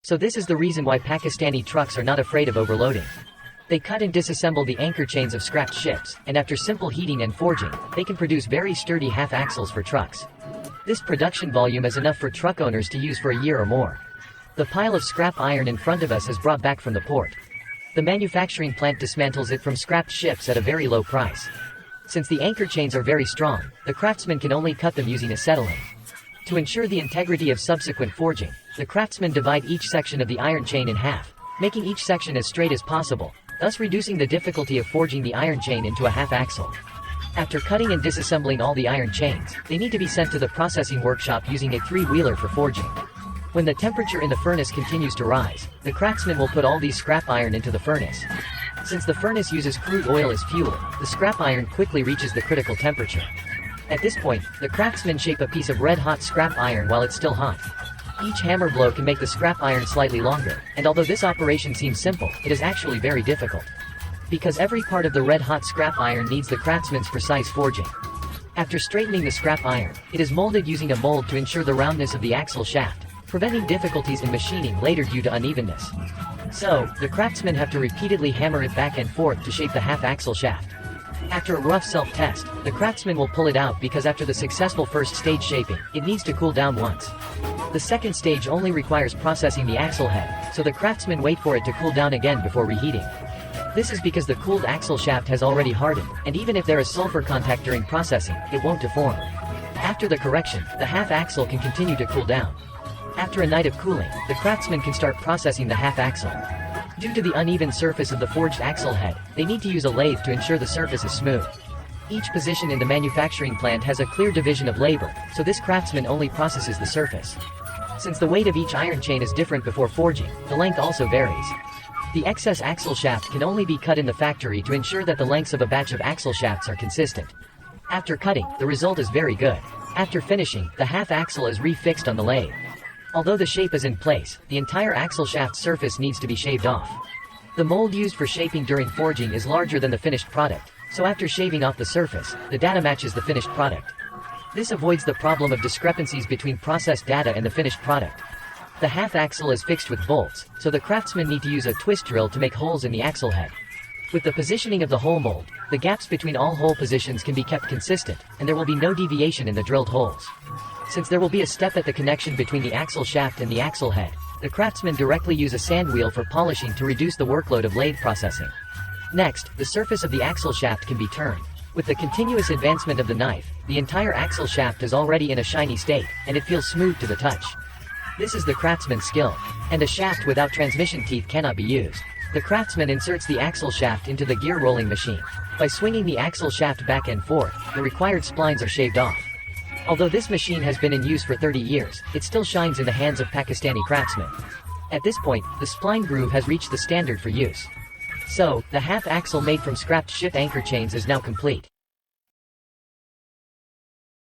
So this is the reason why Pakistani trucks are not afraid of overloading. They cut and disassemble the anchor chains of scrapped ships, and after simple heating and forging, they can produce very sturdy half-axles for trucks. This production volume is enough for truck owners to use for a year or more. The pile of scrap iron in front of us is brought back from the port. The manufacturing plant dismantles it from scrapped ships at a very low price. Since the anchor chains are very strong, the craftsman can only cut them using acetylene. To ensure the integrity of subsequent forging, the craftsmen divide each section of the iron chain in half, making each section as straight as possible, thus reducing the difficulty of forging the iron chain into a half-axle. After cutting and disassembling all the iron chains, they need to be sent to the processing workshop using a three-wheeler for forging. When the temperature in the furnace continues to rise, the craftsman will put all these scrap iron into the furnace. Since the furnace uses crude oil as fuel, the scrap iron quickly reaches the critical temperature. At this point, the craftsmen shape a piece of red-hot scrap iron while it's still hot. Each hammer blow can make the scrap iron slightly longer, and although this operation seems simple, it is actually very difficult. Because every part of the red-hot scrap iron needs the craftsman's precise forging. After straightening the scrap iron, it is molded using a mold to ensure the roundness of the axle shaft, preventing difficulties in machining later due to unevenness. So, the craftsmen have to repeatedly hammer it back and forth to shape the half-axle shaft. After a rough self-test, the craftsman will pull it out because after the successful first stage shaping, it needs to cool down once. The second stage only requires processing the axle head, so the craftsmen wait for it to cool down again before reheating. This is because the cooled axle shaft has already hardened, and even if there is sulfur contact during processing, it won't deform. After the correction, the half-axle can continue to cool down. After a night of cooling, the craftsman can start processing the half-axle. Due to the uneven surface of the forged axle head, they need to use a lathe to ensure the surface is smooth. Each position in the manufacturing plant has a clear division of labor, so this craftsman only processes the surface. Since the weight of each iron chain is different before forging, the length also varies. The excess axle shaft can only be cut in the factory to ensure that the lengths of a batch of axle shafts are consistent. After cutting, the result is very good. After finishing, the half-axle is refixed on the lathe. Although the shape is in place, the entire axle shaft surface needs to be shaved off. The mold used for shaping during forging is larger than the finished product, so after shaving off the surface, the data matches the finished product. This avoids the problem of discrepancies between processed data and the finished product. The half-axle is fixed with bolts, so the craftsmen need to use a twist drill to make holes in the axle head. With the positioning of the hole mold, the gaps between all hole positions can be kept consistent, and there will be no deviation in the drilled holes. Since there will be a step at the connection between the axle shaft and the axle head, the craftsmen directly use a sand wheel for polishing to reduce the workload of lathe processing. Next, the surface of the axle shaft can be turned. With the continuous advancement of the knife, the entire axle shaft is already in a shiny state, and it feels smooth to the touch. This is the craftsman's skill, and a shaft without transmission teeth cannot be used. The craftsman inserts the axle shaft into the gear rolling machine. By swinging the axle shaft back and forth, the required splines are shaved off. Although this machine has been in use for 30 years, it still shines in the hands of Pakistani craftsmen. At this point, the spline groove has reached the standard for use. So, the half-axle made from scrapped ship anchor chains is now complete.